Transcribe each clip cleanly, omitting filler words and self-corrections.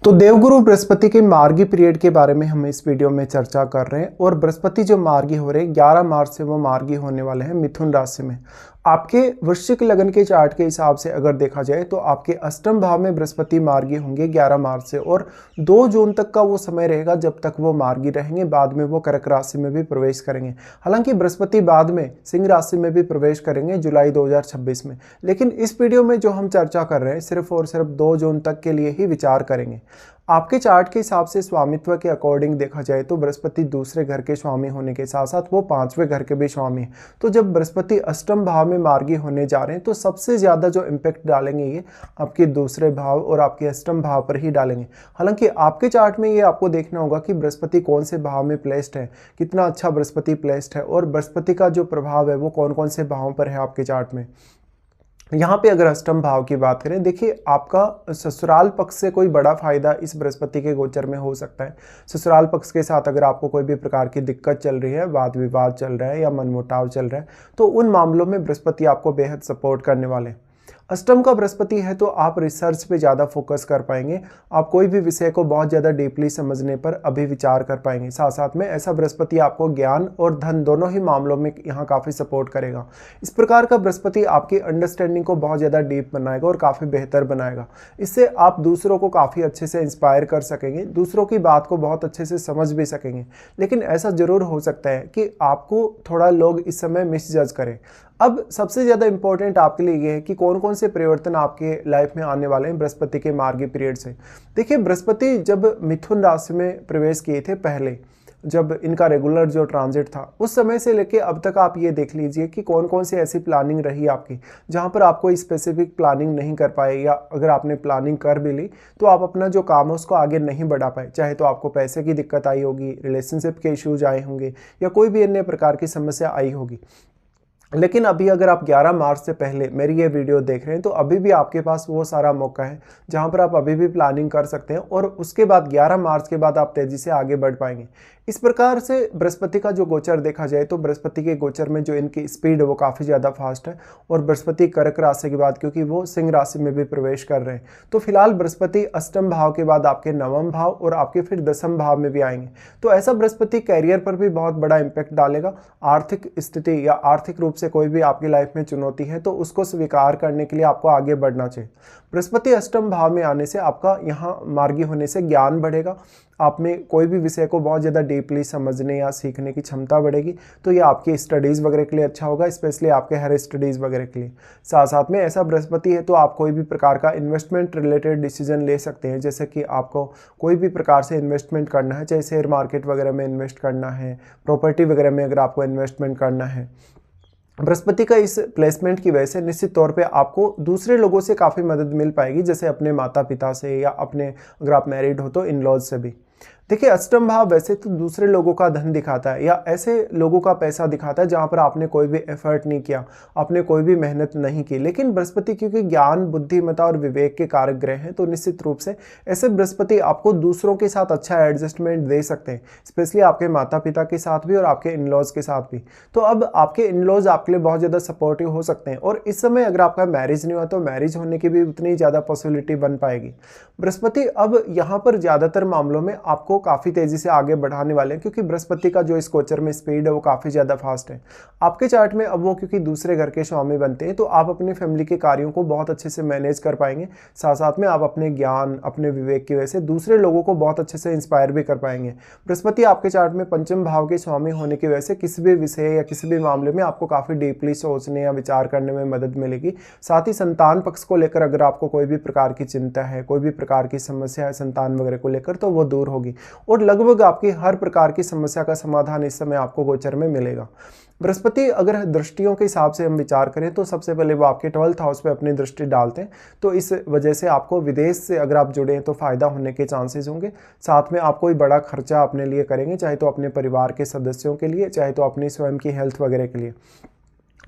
तो देवगुरु बृहस्पति के मार्गी पीरियड के बारे में हम इस वीडियो में चर्चा कर रहे हैं। और बृहस्पति जो मार्गी हो रहे हैं 11 मार्च से वो मार्गी होने वाले हैं मिथुन राशि में। आपके वृश्चिक लगन के चार्ट के हिसाब से अगर देखा जाए तो आपके अष्टम भाव में बृहस्पति मार्गी होंगे 11 मार्च से, और 2 जून तक का वो समय रहेगा जब तक वो मार्गी रहेंगे। बाद में वो कर्क राशि में भी प्रवेश करेंगे। हालांकि बृहस्पति बाद में सिंह राशि में भी प्रवेश करेंगे जुलाई 2026 में। लेकिन इस वीडियो में जो हम चर्चा कर रहे हैं सिर्फ और सिर्फ 2 जून तक के लिए ही विचार करेंगे। आपके चार्ट के हिसाब से स्वामित्व के अकॉर्डिंग देखा जाए तो बृहस्पति दूसरे घर के स्वामी होने के साथ साथ वो 5वें घर के भी स्वामी हैं। तो जब बृहस्पति अष्टम भाव में मार्गी होने जा रहे हैं तो सबसे ज़्यादा जो इम्पैक्ट डालेंगे ये आपके दूसरे भाव और आपके अष्टम भाव पर ही डालेंगे। हालांकि आपके चार्ट में ये आपको देखना होगा कि बृहस्पति कौन से भाव में प्लेस्ड है, कितना अच्छा बृहस्पति प्लेस्ड है, और बृहस्पति का जो प्रभाव है वो कौन कौन से भावों पर है आपके चार्ट में। यहाँ पे अगर अष्टम भाव की बात करें, देखिए आपका ससुराल पक्ष से कोई बड़ा फायदा इस बृहस्पति के गोचर में हो सकता है। ससुराल पक्ष के साथ अगर आपको कोई भी प्रकार की दिक्कत चल रही है, वाद विवाद चल रहा है या मनमुटाव चल रहा है, तो उन मामलों में बृहस्पति आपको बेहद सपोर्ट करने वाले हैं। अष्टम का बृहस्पति है तो आप रिसर्च पे ज़्यादा फोकस कर पाएंगे। आप कोई भी विषय को बहुत ज़्यादा डीपली समझने पर अभी विचार कर पाएंगे। साथ साथ में ऐसा बृहस्पति आपको ज्ञान और धन दोनों ही मामलों में यहाँ काफ़ी सपोर्ट करेगा। इस प्रकार का बृहस्पति आपकी अंडरस्टैंडिंग को बहुत ज़्यादा डीप बनाएगा और काफ़ी बेहतर बनाएगा। इससे आप दूसरों को काफ़ी अच्छे से इंस्पायर कर सकेंगे, दूसरों की बात को बहुत अच्छे से समझ भी सकेंगे। लेकिन ऐसा ज़रूर हो सकता है कि आपको थोड़ा लोग इस समय मिसजज करें। अब सबसे ज़्यादा इंपॉर्टेंट आपके लिए ये है कि कौन कौन से परिवर्तन आपके लाइफ में आने वाले हैं बृहस्पति के मार्गी पीरियड से। देखिए, बृहस्पति जब मिथुन राशि में प्रवेश किए थे पहले, जब इनका रेगुलर जो ट्रांजिट था, उस समय से लेके अब तक आप ये देख लीजिए कि कौन कौन सी ऐसी प्लानिंग रही आपकी जहाँ पर आप कोई स्पेसिफिक प्लानिंग नहीं कर पाए, या अगर आपने प्लानिंग कर भी ली तो आप अपना जो काम है उसको आगे नहीं बढ़ा पाए। चाहे तो आपको पैसे की दिक्कत आई होगी, रिलेशनशिप के इश्यूज आए होंगे, या कोई भी अन्य प्रकार की समस्या आई होगी। लेकिन अभी अगर आप 11 मार्च से पहले मेरी ये वीडियो देख रहे हैं तो अभी भी आपके पास वो सारा मौका है जहाँ पर आप अभी भी प्लानिंग कर सकते हैं, और उसके बाद 11 मार्च के बाद आप तेज़ी से आगे बढ़ पाएंगे। इस प्रकार से बृहस्पति का जो गोचर देखा जाए तो बृहस्पति के गोचर में जो इनकी स्पीड है वो काफ़ी ज़्यादा फास्ट है। और बृहस्पति कर्क राशि के बाद क्योंकि वो सिंह राशि में भी प्रवेश कर रहे हैं, तो फिलहाल बृहस्पति अष्टम भाव के बाद आपके नवम भाव और आपके फिर दसम भाव में भी आएंगे। तो ऐसा बृहस्पति कैरियर पर भी बहुत बड़ा इम्पैक्ट डालेगा। आर्थिक स्थिति या आर्थिक रूप से कोई भी आपकी लाइफ में चुनौती है तो उसको स्वीकार करने के लिए आपको आगे बढ़ना चाहिए। बृहस्पति अष्टम भाव में आने से आपका यहाँ मार्गी होने से ज्ञान बढ़ेगा, आप में कोई भी विषय को बहुत ज़्यादा डीपली समझने या सीखने की क्षमता बढ़ेगी। तो ये आपकी स्टडीज़ वगैरह के लिए अच्छा होगा, स्पेशली आपके हायर स्टडीज़ वगैरह के लिए। साथ साथ में ऐसा बृहस्पति है तो आप कोई भी प्रकार का इन्वेस्टमेंट रिलेटेड डिसीजन ले सकते हैं। जैसे कि आपको कोई भी प्रकार से इन्वेस्टमेंट करना है, चाहे शेयर मार्केट वगैरह में इन्वेस्ट करना है, प्रॉपर्टी वगैरह में अगर आपको इन्वेस्टमेंट करना है। बृहस्पति का इस प्लेसमेंट की वजह से निश्चित तौर पे आपको दूसरे लोगों से काफ़ी मदद मिल पाएगी, जैसे अपने माता पिता से, या अपने अगर आप मैरिड हो तो इन लॉज से भी। देखिए, अष्टम भाव वैसे तो दूसरे लोगों का धन दिखाता है या ऐसे लोगों का पैसा दिखाता है जहां पर आपने कोई भी एफर्ट नहीं किया, आपने कोई भी मेहनत नहीं की। लेकिन बृहस्पति क्योंकि ज्ञान, बुद्धिमत्ता और विवेक के कारक ग्रह हैं, तो निश्चित रूप से ऐसे बृहस्पति आपको दूसरों के साथ अच्छा एडजस्टमेंट दे सकते हैं, स्पेशली आपके माता पिता के साथ भी और आपके इन लॉज के साथ भी। तो अब आपके इन लॉज आपके लिए बहुत ज़्यादा सपोर्टिव हो सकते हैं। और इस समय अगर आपका मैरिज नहीं हुआ तो मैरिज होने की भी उतनी ज़्यादा पॉसिबिलिटी बन पाएगी। बृहस्पति अब यहाँ पर ज़्यादातर मामलों में आपको काफ़ी तेज़ी से आगे बढ़ाने वाले हैं, क्योंकि बृहस्पति का जो इस गोचर में स्पीड है वो काफ़ी ज़्यादा फास्ट है आपके चार्ट में। अब वो क्योंकि दूसरे घर के स्वामी बनते हैं तो आप अपनी फैमिली के कार्यों को बहुत अच्छे से मैनेज कर पाएंगे। साथ साथ में आप अपने ज्ञान, अपने विवेक की वजह से दूसरे लोगों को बहुत अच्छे से इंस्पायर भी कर पाएंगे। बृहस्पति आपके चार्ट में पंचम भाव के स्वामी होने की वजह से किसी भी विषय या किसी भी मामले में आपको काफ़ी डीपली सोचने या विचार करने में मदद मिलेगी। साथ ही संतान पक्ष को लेकर अगर आपको कोई भी प्रकार की चिंता है, कोई भी प्रकार की समस्या है संतान वगैरह को लेकर, तो वो दूर होगी और लगभग आपकी हर प्रकार की समस्या का समाधान इस समय आपको गोचर में मिलेगा। बृहस्पति अगर दृष्टियों के हिसाब से हम विचार करें तो सबसे पहले वो आपके 12th हाउस पे अपनी दृष्टि डालते हैं, तो इस वजह से आपको विदेश से अगर आप जुड़े हैं तो फ़ायदा होने के चांसेस होंगे। साथ में आप कोई बड़ा खर्चा अपने लिए करेंगे, चाहे तो अपने परिवार के सदस्यों के लिए, चाहे तो अपनी स्वयं की हेल्थ वगैरह के लिए।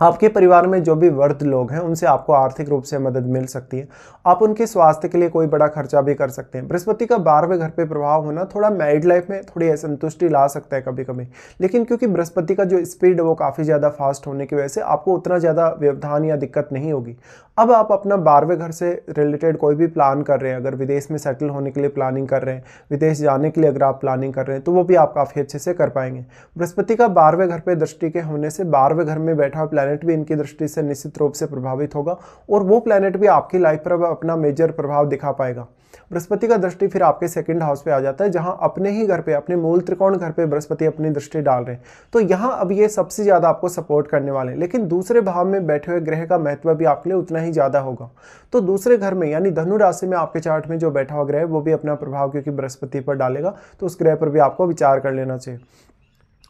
आपके परिवार में जो भी वृद्ध लोग हैं उनसे आपको आर्थिक रूप से मदद मिल सकती है। आप उनके स्वास्थ्य के लिए कोई बड़ा खर्चा भी कर सकते हैं। बृहस्पति का 12वें घर पे प्रभाव होना थोड़ा मैरिड लाइफ में थोड़ी असंतुष्टि ला सकता है कभी कभी, लेकिन क्योंकि बृहस्पति का जो स्पीड है वो काफ़ी ज़्यादा फास्ट होने की वजह से आपको उतना ज़्यादा व्यवधान या दिक्कत नहीं होगी। अब आप अपना 12वें घर से रिलेटेड कोई भी प्लान कर रहे हैं, अगर विदेश में सेटल होने के लिए प्लानिंग कर रहे हैं, विदेश जाने के लिए अगर आप प्लानिंग कर रहे हैं, तो वो भी आप काफ़ी अच्छे से कर पाएंगे। बृहस्पति का 12वें घर पे दृष्टि के होने से 12वें घर में बैठा प्लैनेट भी इनकी दृष्टि से निश्चित रूप से प्रभावित होगा और वो प्लैनेट भी आपकी लाइफ पर अपना मेजर प्रभाव दिखा पाएगा। बृहस्पति का दृष्टि फिर आपके सेकंड हाउस पे आ जाता है, जहां अपने ही घर पे, अपने मूल त्रिकोण घर पे बृहस्पति अपनी दृष्टि डाल रहे हैं, तो यहां अब ये सबसे ज्यादा आपको सपोर्ट करने वाले हैं। लेकिन दूसरे भाव में बैठे हुए ग्रह का महत्व भी आपके लिए उतना ही ज्यादा होगा। तो दूसरे घर में यानी धनु राशि में आपके चार्ट में जो बैठा हुआ ग्रह है वो भी अपना प्रभाव क्योंकि बृहस्पति पर डालेगा, तो उस ग्रह पर भी आपको विचार कर लेना चाहिए।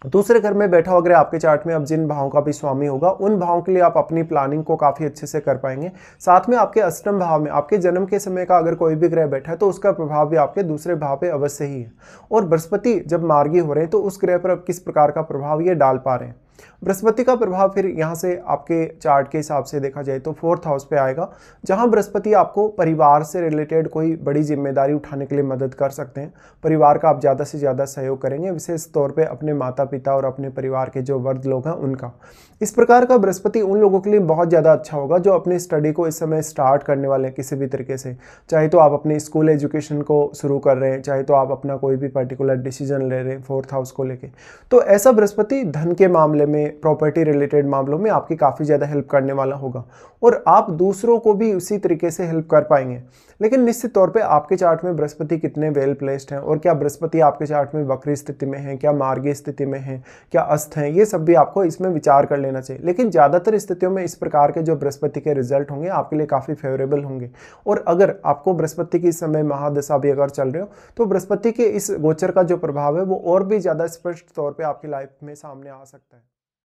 दूसरे घर में बैठा हुआ ग्रह आपके चार्ट में अब जिन भावों का भी स्वामी होगा उन भावों के लिए आप अपनी प्लानिंग को काफ़ी अच्छे से कर पाएंगे। साथ में आपके अष्टम भाव में आपके जन्म के समय का अगर कोई भी ग्रह बैठा है तो उसका प्रभाव भी आपके दूसरे भाव पे अवश्य ही है। और बृहस्पति जब मार्गी हो रहे हैं तो उस ग्रह पर अब किस प्रकार का प्रभाव ये डाल पा रहे हैं। बृहस्पति का प्रभाव फिर यहाँ से आपके चार्ट के हिसाब से देखा जाए तो 4th हाउस पे आएगा, जहाँ बृहस्पति आपको परिवार से रिलेटेड कोई बड़ी जिम्मेदारी उठाने के लिए मदद कर सकते हैं। परिवार का आप ज़्यादा से ज़्यादा सहयोग करेंगे, विशेष तौर पे अपने माता पिता और अपने परिवार के जो वृद्ध लोग हैं उनका। इस प्रकार का बृहस्पति उन लोगों के लिए बहुत ज़्यादा अच्छा होगा जो अपनी स्टडी को इस समय स्टार्ट करने वाले हैं किसी भी तरीके से, चाहे तो आप अपनी स्कूल एजुकेशन को शुरू कर रहे हैं, चाहे तो आप अपना कोई भी पर्टिकुलर डिसीजन ले रहे हैं 4th हाउस को लेके। तो ऐसा बृहस्पति धन के मामले में, प्रॉपर्टी रिलेटेड मामलों में आपकी काफ़ी ज़्यादा हेल्प करने वाला होगा और आप दूसरों को भी उसी तरीके से हेल्प कर पाएंगे। लेकिन निश्चित तौर पे आपके चार्ट में बृहस्पति कितने वेल प्लेस्ड हैं और क्या बृहस्पति आपके चार्ट में वक्री स्थिति में है, क्या मार्गी स्थिति में है, क्या अस्त हैं, ये सब भी आपको इसमें विचार कर लेना चाहिए। लेकिन ज़्यादातर स्थितियों में इस प्रकार के जो बृहस्पति के रिजल्ट होंगे आपके लिए काफ़ी फेवरेबल होंगे। और अगर आपको बृहस्पति की इस समय महादशा भी अगर चल रहे हो तो बृहस्पति के इस गोचर का जो प्रभाव है वो और भी ज़्यादा स्पष्ट तौर पर आपकी लाइफ में सामने आ सकता है।